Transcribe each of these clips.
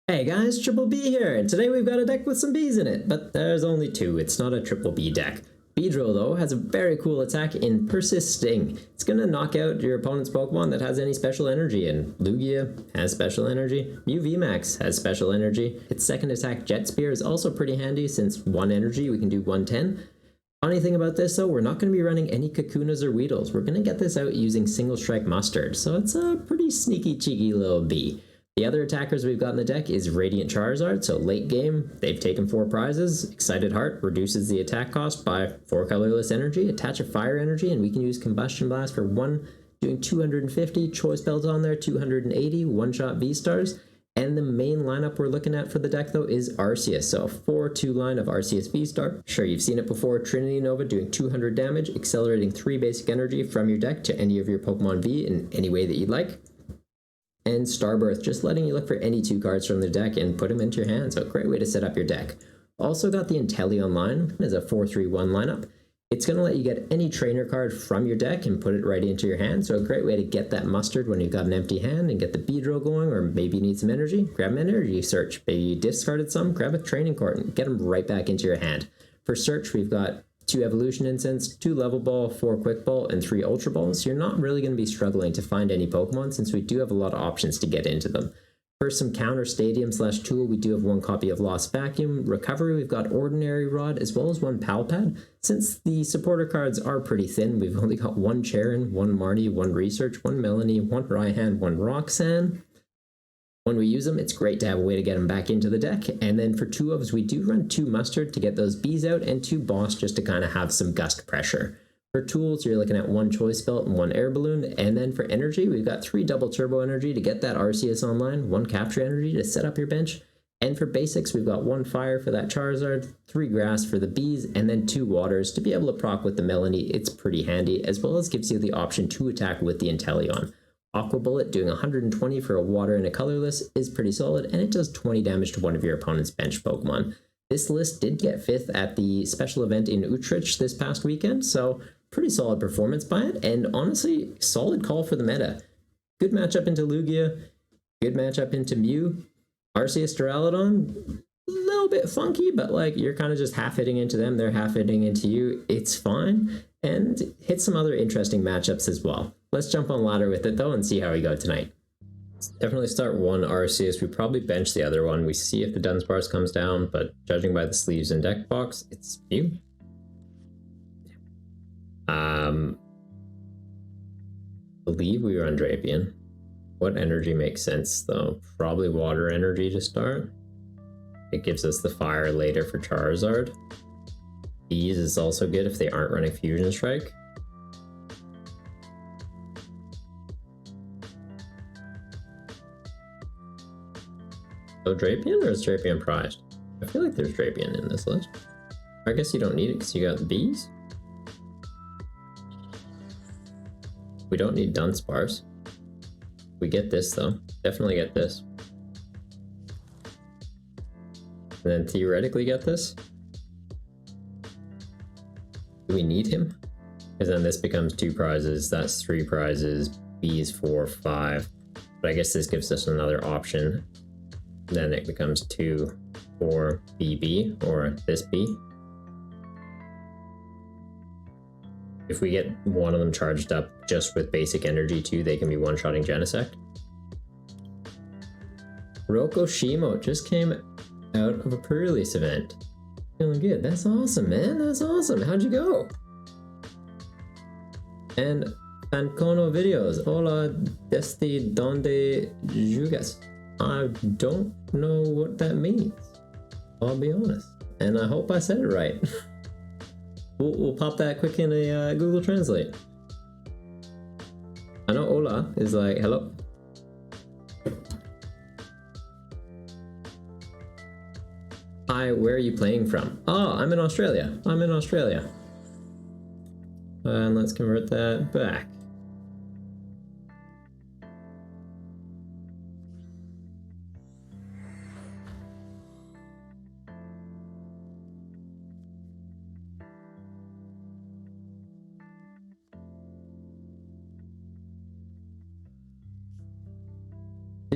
Hey guys, Triple B here, and today we've got a deck with some bees in it, but there's only two, it's not a Triple B deck. Beedrill, though, has a very cool attack in Persisting. It's gonna knock out your opponent's Pokemon that has any special energy, and Lugia has special energy. Mew VMAX has special energy. Its second attack, Jet Spear, is also pretty handy since 1 energy, we can do 110. Funny thing about this, though, we're not going to be running any Kakunas or Weedles. We're going to get this out using Single Strike Mustard, so it's a pretty sneaky, cheeky little bee. The other attackers we've got in the deck is Radiant Charizard, so late game, they've taken 4 prizes. Excited Heart reduces the attack cost by 4 colorless energy, attach a fire energy, and we can use Combustion Blast for 1, doing 250, Choice Belt on there, 280, one-shot V-Stars. And the main lineup we're looking at for the deck, though, is Arceus. So a 4-2 line of Arceus Vstar. Sure, you've seen it before. Trinity Nova doing 200 damage, accelerating 3 basic energy from your deck to any of your Pokemon V in any way that you'd like. And Starbirth, just letting you look for any 2 cards from the deck and put them into your hand. So a great way to set up your deck. Also got the Inteleon line as a 4-3-1 lineup. It's going to let you get any trainer card from your deck and put it right into your hand, so a great way to get that mustard when you've got an empty hand and get the Beedrill going, or maybe you need some energy, grab an energy search. Maybe you discarded some, grab a training card and get them right back into your hand. For search, we've got 2 Evolution Incense, 2 Level Ball, 4 Quick Ball, and 3 Ultra Balls. You're not really going to be struggling to find any Pokemon since we do have a lot of options to get into them. For some counter stadium / tool, we do have 1 copy of Lost Vacuum. Recovery, we've got Ordinary Rod as well as 1 Pal Pad. Since the supporter cards are pretty thin, we've only got 1 Charon, 1 Marnie, 1 Research, 1 Melanie, 1 Raihan, 1 Roxanne. When we use them, it's great to have a way to get them back into the deck. And then for 2 ofs, we do run 2 Mustard to get those bees out and 2 Boss just to kind of have some gust pressure. For tools, you're looking at 1 Choice Belt and 1 Air Balloon, and then for energy, we've got 3 Double Turbo Energy to get that Arceus online, 1 Capture Energy to set up your bench, and for basics, we've got 1 Fire for that Charizard, 3 Grass for the bees, and then 2 Waters to be able to proc with the Melanie. It's pretty handy, as well as gives you the option to attack with the Inteleon. Aqua Bullet doing 120 for a water and a colorless is pretty solid, and it does 20 damage to one of your opponent's bench Pokemon. This list did get 5th at the special event in Utrecht this past weekend, so pretty solid performance by it, and honestly, solid call for the meta. Good matchup into Lugia, good matchup into Mew. Arceus Duraludon, a little bit funky, but like you're kind of just half hitting into them, they're half hitting into you. It's fine, and hit some other interesting matchups as well. Let's jump on ladder with it though and see how we go tonight. Definitely start 1 Arceus. We probably bench the other one. We see if the Dunsparce comes down, but judging by the sleeves and deck box, it's Mew. Believe we run Drapion. What energy makes sense though? Probably water energy to start. It gives us the fire later for Charizard. Bees is also good if they aren't running Fusion Strike. So Drapion, or is Drapion prized? I feel like there's Drapion in this list. I guess you don't need it because you got the bees. We don't need Dunsparce. We get this though. Definitely get this. And then theoretically get this. Do we need him? Because then this becomes 2 prizes. That's 3 prizes. B is 4, 5. But I guess this gives us another option. Then it becomes 2, 4, BB, or this B. If we get one of them charged up just with basic energy too, they can be one-shotting Genesect. Roko Shimo just came out of a pre-release event. Feeling good. That's awesome, man. That's awesome. How'd you go? And Fancono Videos. Hola, desde donde jugas? I don't know what that means. I'll be honest. And I hope I said it right. We'll pop that quick in a Google Translate. I know hola is like hello. Hi, where are you playing from? Oh, I'm in Australia. I'm in Australia. And let's convert that back.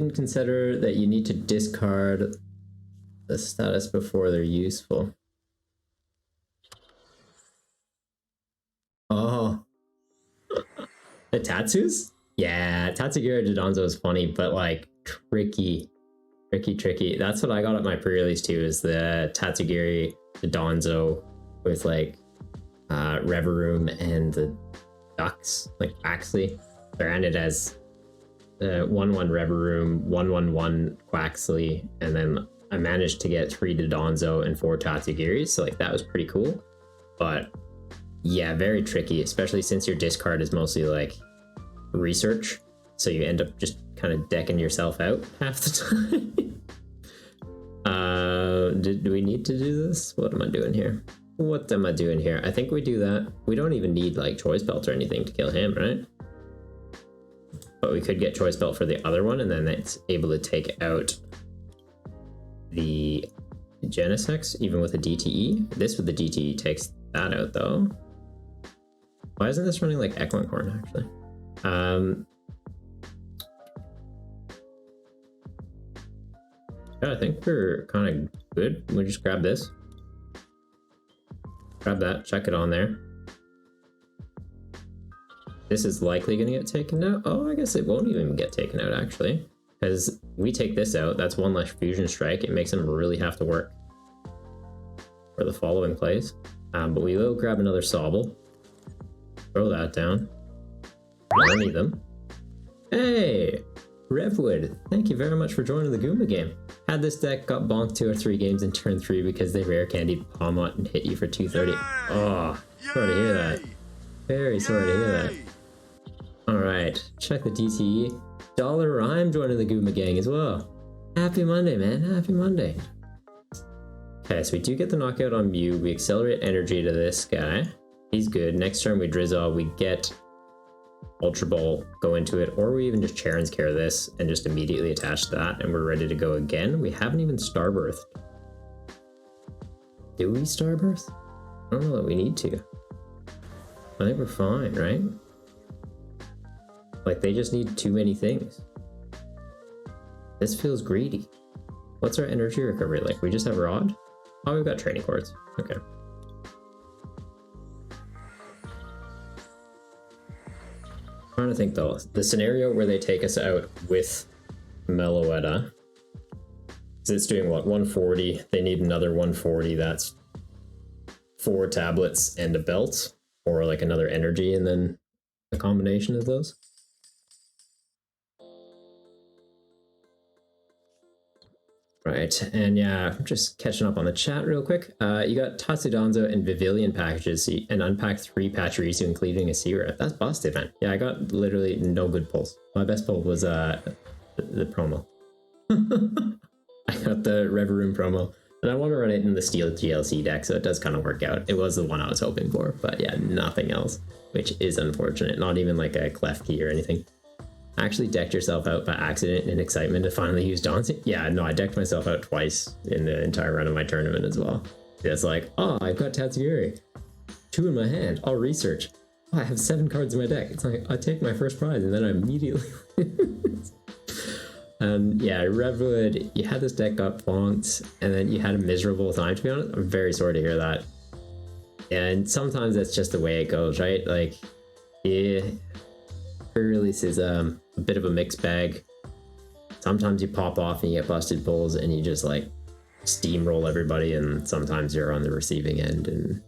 didn't consider that you need to discard the status before they're useful. Oh. The Tatsus? Yeah, Tatsugiri Dodonzo is funny, but like tricky. Tricky. That's what I got at my pre-release too, is the Tatsugiri Dodonzo with like Reverum and the ducks, like Axley. They're ended as 1/1 Reverum, 1/1 Quaxley, and then I managed to get 3 Dodonzo and 4 Tatsugiris, so like that was pretty cool. But yeah, very tricky, especially since your discard is mostly like research, so you end up just kind of decking yourself out half the time. Do we need to do this? What am I doing here? I think we do that. We don't even need like Choice Belt or anything to kill him, right? But we could get Choice Belt for the other one, and then it's able to take out the Genesect, even with a DTE. This with the DTE takes that out, though. Why isn't this running like Echoing Horn, actually? Yeah, I think we're kind of good. We'll just grab this. Grab that, check it on there. This is likely going to get taken out. Oh, I guess it won't even get taken out, actually. Because we take this out, that's 1 less Fusion Strike. It makes them really have to work for the following plays. But we will grab another Sobble. Throw that down. I don't need them. Hey! Revwood, thank you very much for joining the Goomba game. Had this deck got bonked 2 or 3 games in turn 3 because they rare candied Palmot and hit you for 230. Oh, sorry to hear that. Very sorry to hear that. Alright, check the DTE. Dollar Rhyme joining the Goomba gang as well. Happy Monday, man. Happy Monday. Okay, so we do get the knockout on Mew. We accelerate energy to this guy. He's good. Next turn we Drizzle. We get Ultra Ball, go into it, or we even just Charon's Care this and just immediately attach that, and we're ready to go again. We haven't even Starbirthed. Do we Starbirth? I don't know that we need to. I think we're fine, right? Like, they just need too many things. This feels greedy. What's our energy recovery like? We just have Rod? Oh, we've got Training Cords. Okay. I'm trying to think though, the scenario where they take us out with Meloetta, so it's doing what, 140, they need another 140, that's 4 tablets and a belt, or like another energy and then a combination of those. Right, and yeah, just catching up on the chat real quick. You got Tatsudonzo and Vivillon packages and unpacked 3 Pachirisu, including a Sea-Rep. That's busted, man. Yeah, I got literally no good pulls. My best pull was the promo. I got the Reverum promo, and I want to run it in the Steel GLC deck, so it does kind of work out. It was the one I was hoping for, but yeah, nothing else, which is unfortunate. Not even like a Clef Key or anything. Actually decked yourself out by accident in excitement to finally use Dancing? Yeah, no, I decked myself out twice in the entire run of my tournament as well. It's like, oh, I've got Tatsugiri. 2 in my hand. I'll research. Oh, I have 7 cards in my deck. It's like, I take my first prize and then I immediately lose. Yeah, Revwood, you had this deck got bonked and then you had a miserable time, to be honest. I'm very sorry to hear that. And sometimes that's just the way it goes, right? Like, yeah. Pre-release is a bit of a mixed bag. Sometimes you pop off and you get busted pulls and you just like steamroll everybody, and sometimes you're on the receiving end, and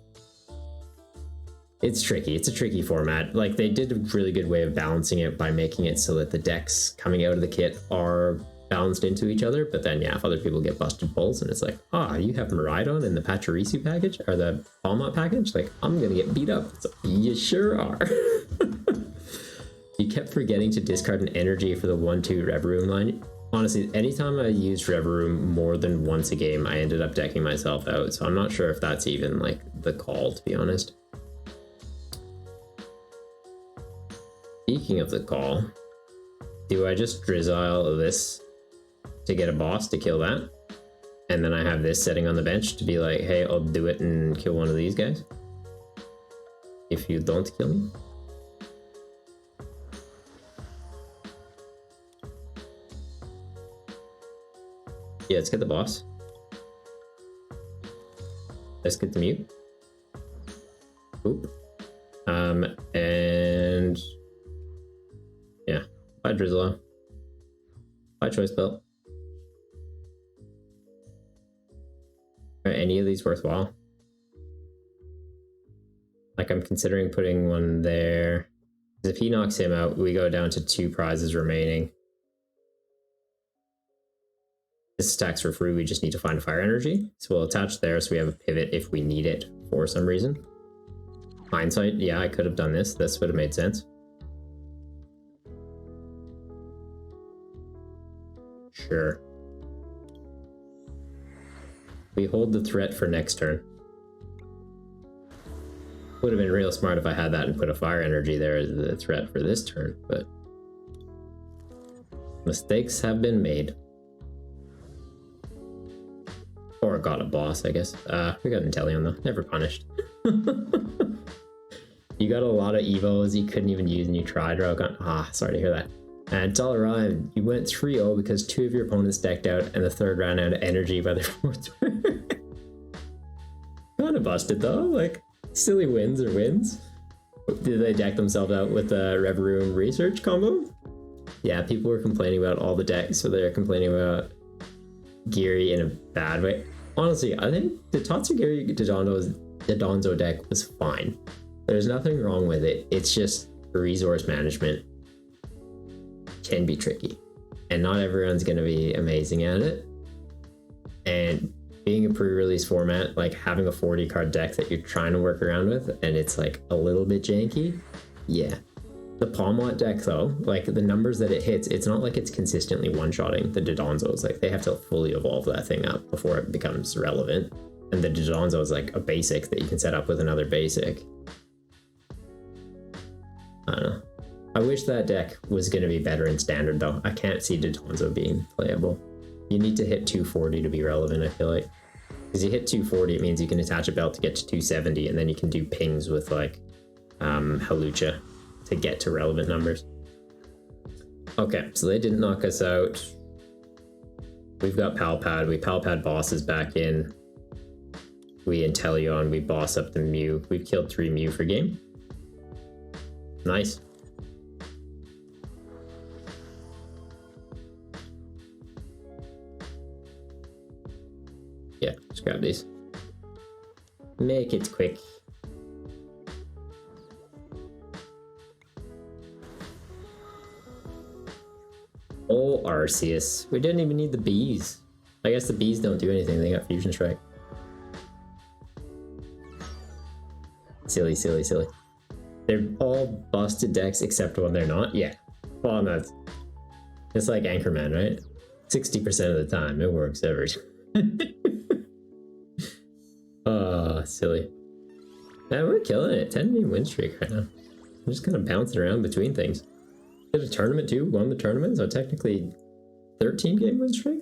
it's tricky. It's a tricky format. Like, they did a really good way of balancing it by making it so that the decks coming out of the kit are balanced into each other, but then yeah, if other people get busted pulls and it's like, ah, oh, you have Miraidon in the Pachirisu package or the Palmot package, like, I'm gonna get beat up. So, you sure are. You kept forgetting to discard an energy for the 1/2 Reverum line. Honestly, anytime I used Reverum more than once a game, I ended up decking myself out, so I'm not sure if that's even like the call, to be honest. Speaking of the call, do I just Drizzile this to get a boss to kill that? And then I have this setting on the bench to be like, hey, I'll do it and kill one of these guys if you don't kill me? Yeah, let's get the boss. Let's get the mute. Oop. And yeah, bye Drizzle. Bye Choice Belt. Are any of these worthwhile? Like, I'm considering putting one there. If he knocks him out, we go down to 2 prizes remaining. This stacks for free, we just need to find a fire energy. So we'll attach there so we have a pivot if we need it for some reason. Hindsight, yeah, I could have done this. This would have made sense. Sure. We hold the threat for next turn. Would have been real smart if I had that and put a fire energy there as the threat for this turn, but mistakes have been made. Or got a boss, I guess. We got Inteleon though, never punished. You got a lot of evos you couldn't even use and you tried, Rogan. Ah, sorry to hear that. And it's all arrived. You went 3-0 because 2 of your opponents decked out and the 3rd ran out of energy by the 4th turn. Kinda busted though, like, silly wins are wins. Did they deck themselves out with the Rev Room Research combo? Yeah, people were complaining about all the decks, so they're complaining about Geary in a bad way. Honestly, I think the Tatsugiri Dodonzo deck was fine. There's nothing wrong with it. It's just resource management can be tricky. And not everyone's going to be amazing at it. And being a pre-release format, like having a 40 card deck that you're trying to work around with, and it's like a little bit janky, yeah. The Palmot deck though, like the numbers that it hits, it's not like it's consistently one-shotting the Dodonzos. Like they have to fully evolve that thing up before it becomes relevant. And the Dodonzo is like a basic that you can set up with another basic. I don't know. I wish that deck was going to be better in standard though. I can't see Dodonzo being playable. You need to hit 240 to be relevant, I feel like. Because you hit 240, it means you can attach a belt to get to 270, and then you can do pings with like Halucha to get to relevant numbers. Okay, so they didn't knock us out. We've got Palpad. We Palpad bosses back in. We Inteleon. We boss up the Mew. We've killed 3 Mew for game. Nice. Yeah, just grab these. Make it quick. Oh, Arceus. We didn't even need the bees. I guess the bees don't do anything. They got Fusion Strike. Silly, silly, silly. They're all busted decks except when they're not. Yeah. Well, that's... It's like Anchorman, right? 60% of the time, it works every time. Silly. Man, we're killing it. 10-game win streak right now. I'm just kind of bouncing around between things. Did a tournament too, won the tournament, so technically 13-game win streak?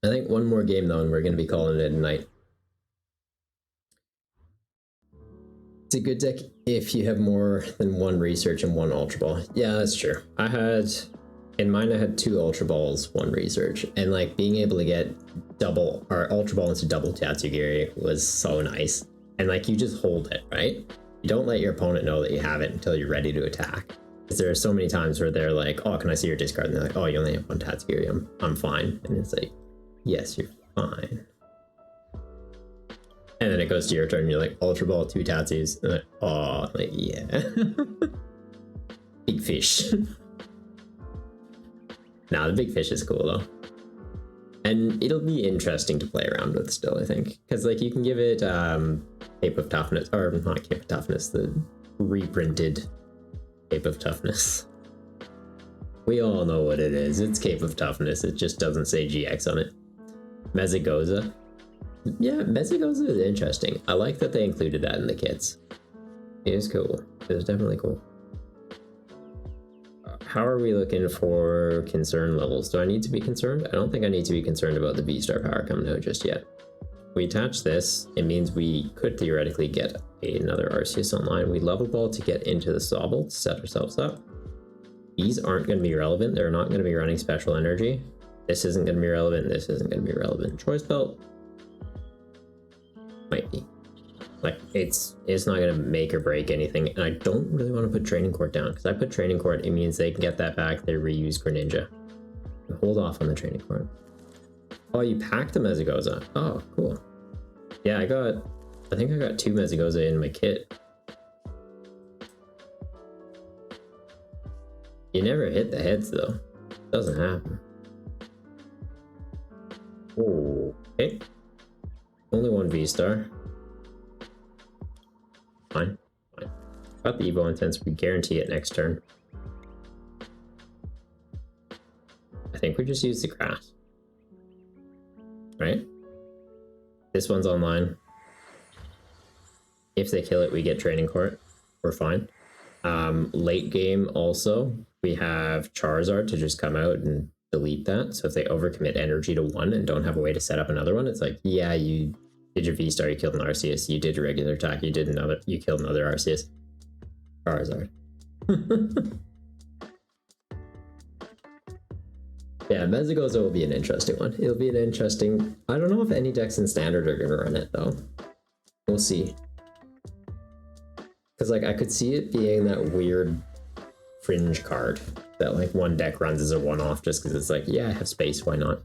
I think one more game though and we're going to be calling it a night. It's a good deck if you have more than 1 research and 1 ultra ball. Yeah, that's true. In mine I had 2 ultra balls, 1 research, and like being able to get double or ultra ball into double Tatsugiri was so nice. And like you just hold it, right? You don't let your opponent know that you have it until you're ready to attack. Because there are so many times where they're like, oh, can I see your discard? And they're like, oh, you only have 1 Tatsugiri, I'm fine. And it's like, yes, you're fine. And then it goes to your turn and you're like, Ultra Ball, 2 Tatsus. And like, oh, like, yeah. Big fish. Nah, the big fish is cool though. And it'll be interesting to play around with still, I think. Because like you can give it Cape of Toughness, or not Cape of Toughness, the reprinted Cape of Toughness. We all know what it is. It's Cape of Toughness. It just doesn't say GX on it. Mezagoza. Yeah, Mezagoza is interesting. I like that they included that in the kits. It is cool. It is definitely cool. How are we looking for concern levels? Do I need to be concerned? I don't think I need to be concerned about the Vstar power coming out just yet. We attach this, it means we could theoretically get another Arceus online. We level ball to get into the Sobble to set ourselves up. these aren't going to be relevant. They're not going to be running special energy. This isn't going to be relevant. This isn't going to be relevant. Choice belt might be. Like, it's not going to make or break anything. And I don't really want to put training court down, because I put training court, it means they can get that back. They reuse Greninja. Hold off on the training court. Oh, you packed the Mesagoza. Oh, cool. Yeah, I think I got 2 Mesagoza in my kit. You never hit the heads though. Doesn't happen. Oh, okay. Only 1 Vstar. Fine. Got the Evo Intense, we guarantee it next turn. I think we just use the grass. Right? This one's online. If they kill it, we get training court. We're fine. Late game also, we have Charizard to just come out and delete that. So if they overcommit energy to 1 and don't have a way to set up another one, it's like, yeah, you did your V-Star, you killed an Arceus, you did your regular attack, you killed another Arceus. Charizard. Yeah, Mesagoza will be an interesting one. It'll be an interesting... I don't know if any decks in Standard are going to run it, though. We'll see. Because, like, I could see it being that weird fringe card that, like, one deck runs as a one-off just because it's like, yeah, I have space, why not?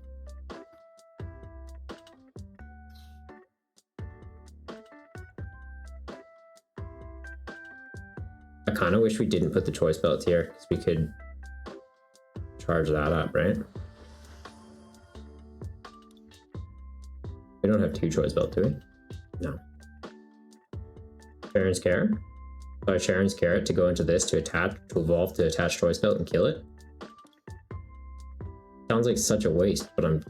I kind of wish we didn't put the choice belt here, because we could charge that up, right? We don't have 2 choice belt, do we? No. Sharon's Care. So Sharon's Carrot to go into this to evolve to attach choice belt and kill it. Sounds like such a waste, but I'm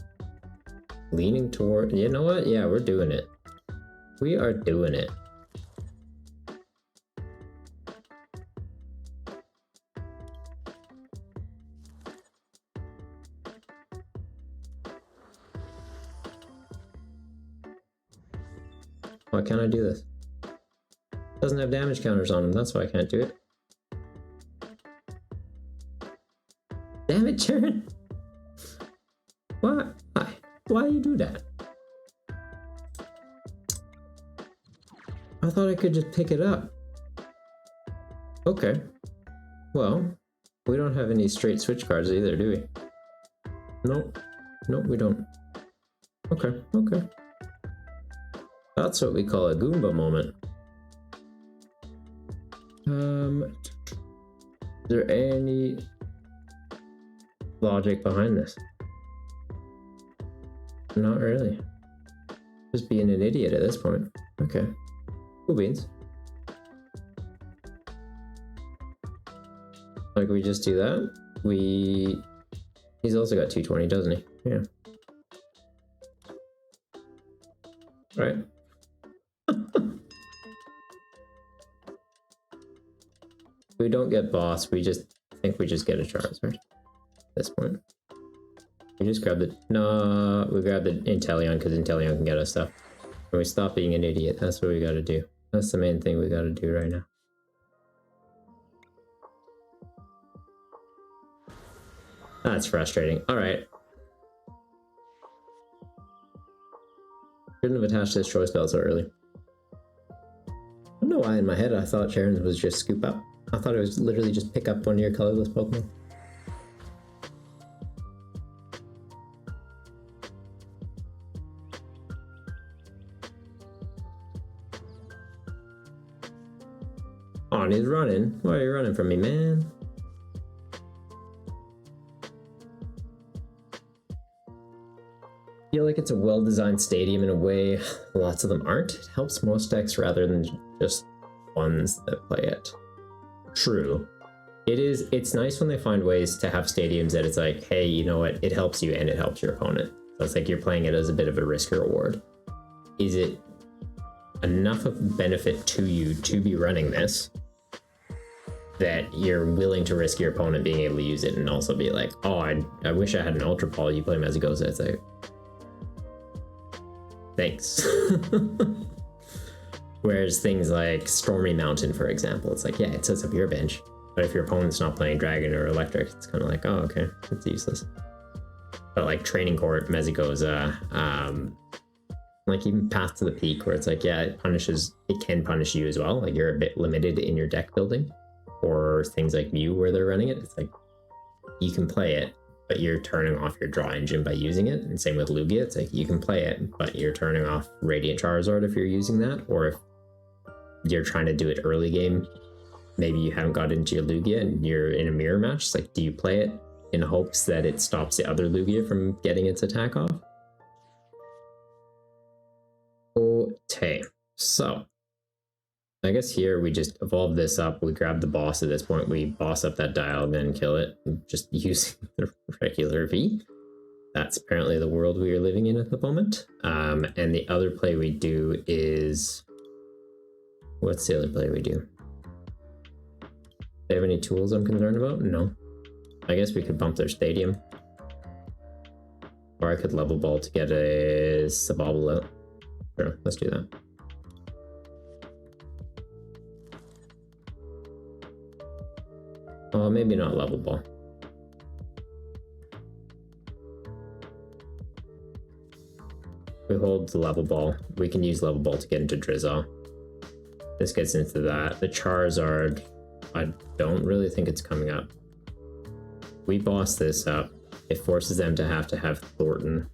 leaning toward... You know what? Yeah, we're doing it. We are doing it. Why can't I do this? Doesn't have damage counters on him, that's why I can't do it. Damn it, Sharon! Why? Why you do that? I thought I could just pick it up. Okay. Well, we don't have any straight switch cards either, do we? Nope. Nope, we don't. Okay, okay. That's what we call a Goomba moment. Is there any logic behind this? Not really. Just being an idiot at this point. Okay. Cool beans. Like, we just do that? He's also got 220, doesn't he? Yeah. Right. We don't get boss, we just think we just get a Charizard at this point. We just grab the... No, we grab the Inteleon because Inteleon can get us stuff. And we stop being an idiot, that's what we gotta do. That's the main thing we gotta do right now. That's frustrating. Alright. Shouldn't have attached this choice belt so early. I don't know why in my head I thought Sharon's was just scoop up. I thought it was literally just pick up one of your colorless Pokemon. Oh, and he's running. Why are you running from me, man? I feel like it's a well-designed stadium in a way lots of them aren't. It helps most decks rather than just ones that play it. True. It's nice when they find ways to have stadiums that it's like, hey, you know what, it helps you and it helps your opponent. So it's like you're playing it as a bit of a risk reward. Is it enough of benefit to you to be running this that you're willing to risk your opponent being able to use it and also be like, oh, I wish I had an Ultra Ball, you play him as he goes, it's like, thanks. Whereas things like Stormy Mountain, for example, it's like, yeah, it sets up your bench. But if your opponent's not playing Dragon or Electric, it's kind of like, oh, okay, it's useless. But like Training Court, Mexico's like even Path to the Peak, where it's like, yeah, it can punish you as well. Like you're a bit limited in your deck building, or things like Mew where they're running it. It's like you can play it, but you're turning off your draw engine by using it. And same with Lugia, it's like you can play it, but you're turning off Radiant Charizard if you're using that, or if you're trying to do it early game, maybe you haven't got into your Lugia and you're in a mirror match. It's like, do you play it in hopes that it stops the other Lugia from getting its attack off? Okay, so I guess here we just evolve this up. We grab the boss at this point. We boss up that dial, then kill it, just using the regular V. That's apparently the world we are living in at the moment. And the other play we do is... What's the other play we do? Do they have any tools I'm concerned about? No. I guess we could bump their stadium. Or I could level ball to get a Sabobble out. Sure, let's do that. Oh, maybe not level ball. We hold the level ball. We can use level ball to get into Drizzle. This gets into that. The Charizard, I don't really think it's coming up. We boss this up. It forces them to have Thornton.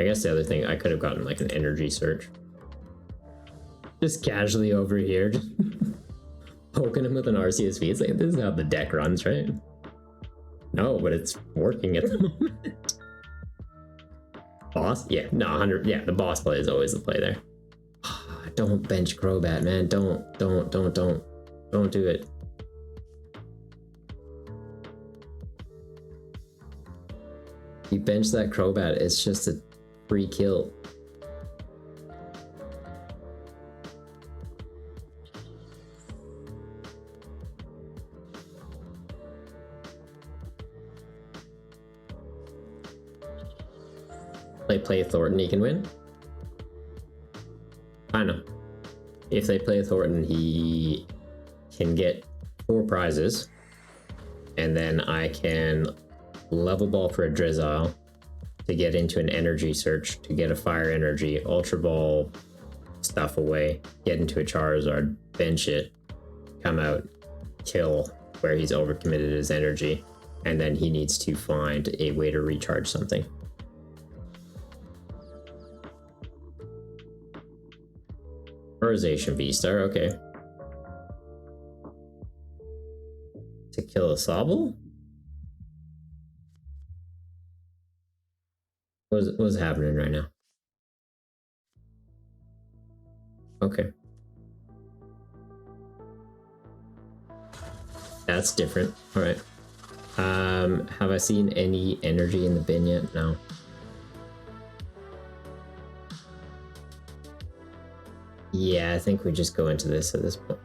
I guess the other thing, I could have gotten like an energy search. Just casually over here, just poking him with an Arceus V. It's like, this is how the deck runs, right? No, but it's working at the moment. Boss? Yeah, no, 100. Yeah, the boss play is always the play there. Don't bench Crobat, man. Don't do it. You bench that Crobat, it's just a free kill. Play Thornton, he can win? I know. If they play Thornton, he can get 4 prizes, and then I can level ball for a Drizzile to get into an energy search, to get a fire energy, Ultra Ball stuff away, get into a Charizard, bench it, come out, kill where he's overcommitted his energy, and then he needs to find a way to recharge something. Arceus Vstar, okay. To kill a Sobble? What's happening right now? Okay. That's different. Alright. Have I seen any energy in the bin yet? No. Yeah, I think we just go into this at this point.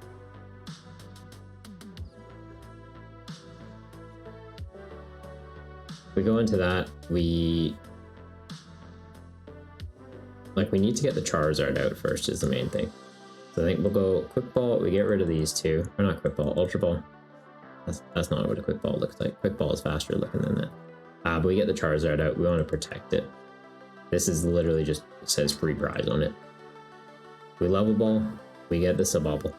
We go into that, we need to get the Charizard out first is the main thing. So I think we'll go Quick Ball, we get rid of these two. Or not Quick Ball, Ultra Ball. That's not what a Quick Ball looks like. Quick Ball is faster looking than that. But we get the Charizard out, we want to protect it. This is literally just, it says free prize on it. We level ball, we get the Sabobble.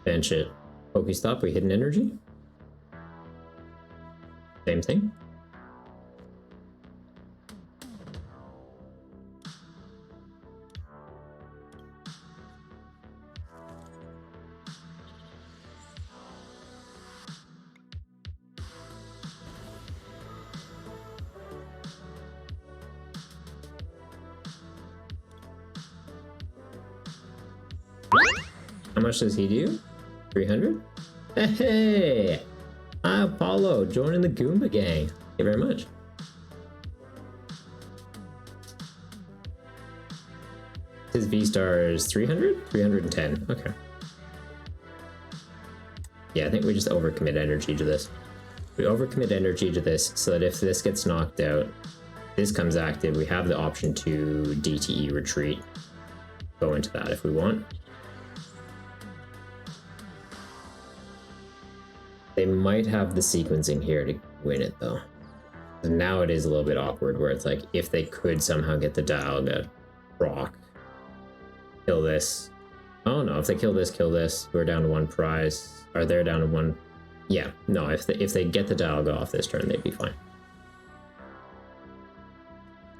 Bench it. Pokestop, we hit an energy. Same thing. How much does he do? 300? Hey! Hi, Apollo, joining the Goomba gang. Thank you very much. His V-Star is 300? 310, okay. Yeah, I think we just overcommit energy to this. We overcommit energy to this so that if this gets knocked out, this comes active, we have the option to DTE retreat. Go into that if we want. They might have the sequencing here to win it though. And now it is a little bit awkward where it's like, if they could somehow get the Dialga rock, kill this. Oh no, if they kill this, we're down to 1 prize. Are they down to 1? Yeah, no, if they get the Dialga off this turn, they'd be fine.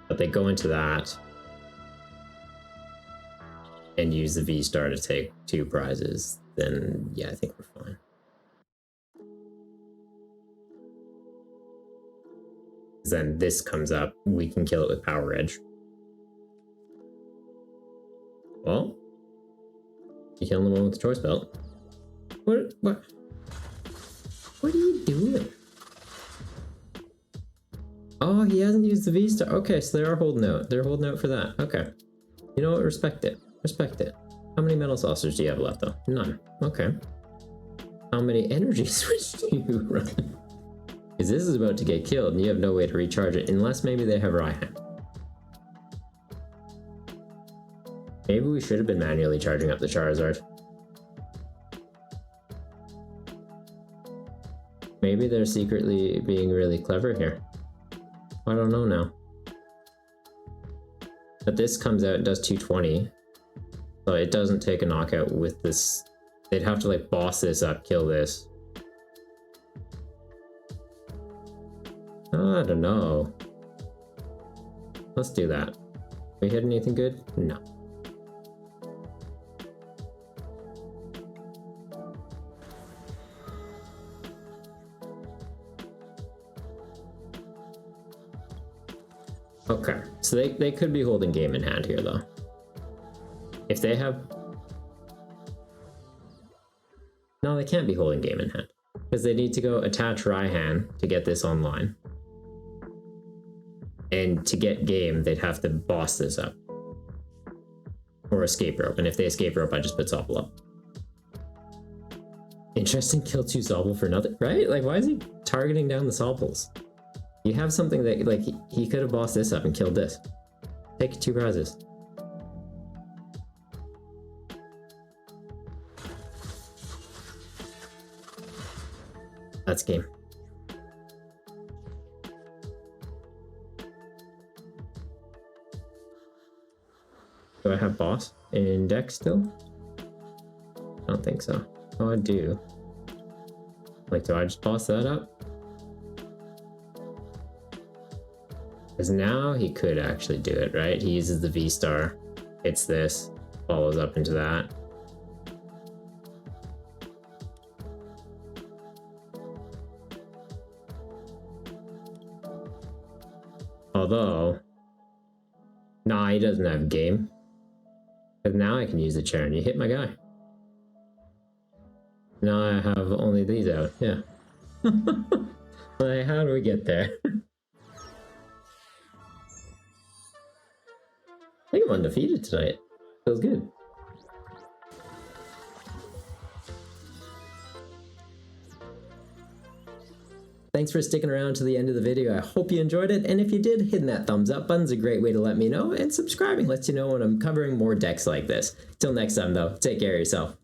But they go into that and use the Vstar to take 2 prizes, then yeah, I think we're fine. Then this comes up, we can kill it with Power Edge. Well, you killing the one with the choice belt. What are you doing? Oh, he hasn't used the Vstar. Okay, so they are holding out. They're holding out for that. Okay. You know what? Respect it. Respect it. How many Metal Saucers do you have left, though? None. Okay. How many Energy Switch do you run? Because this is about to get killed, and you have no way to recharge it, unless maybe they have Raihan. Maybe we should have been manually charging up the Charizard. Maybe they're secretly being really clever here. I don't know now. But this comes out and does 220. So it doesn't take a knockout with this. They'd have to like boss this up, kill this. I don't know. Let's do that. We hit anything good? No. Okay, so they could be holding game in hand here though. If they have... No, they can't be holding game in hand. Because they need to go attach Raihan to get this online. And to get game, they'd have to boss this up. Or escape rope, and if they escape rope, I just put Sobble up. Interesting, kill 2 Sobble for nothing, right? Like, why is he targeting down the Sobbles? You have something that, like, he could have bossed this up and killed this. Take 2 prizes. That's game. Do I have boss in deck still? I don't think so. Oh, I do. Like, do I just boss that up? Because now he could actually do it, right? He uses the Vstar, hits this, follows up into that. Although, nah, he doesn't have game. Because now I can use the chair and you hit my guy. Now I have only these out, yeah. Like, how do we get there? I think I'm undefeated tonight. Feels good. Thanks for sticking around to the end of the video. I hope you enjoyed it, and if you did, hitting that thumbs up button's a great way to let me know, and subscribing lets you know when I'm covering more decks like this. Till next time though, take care of yourself.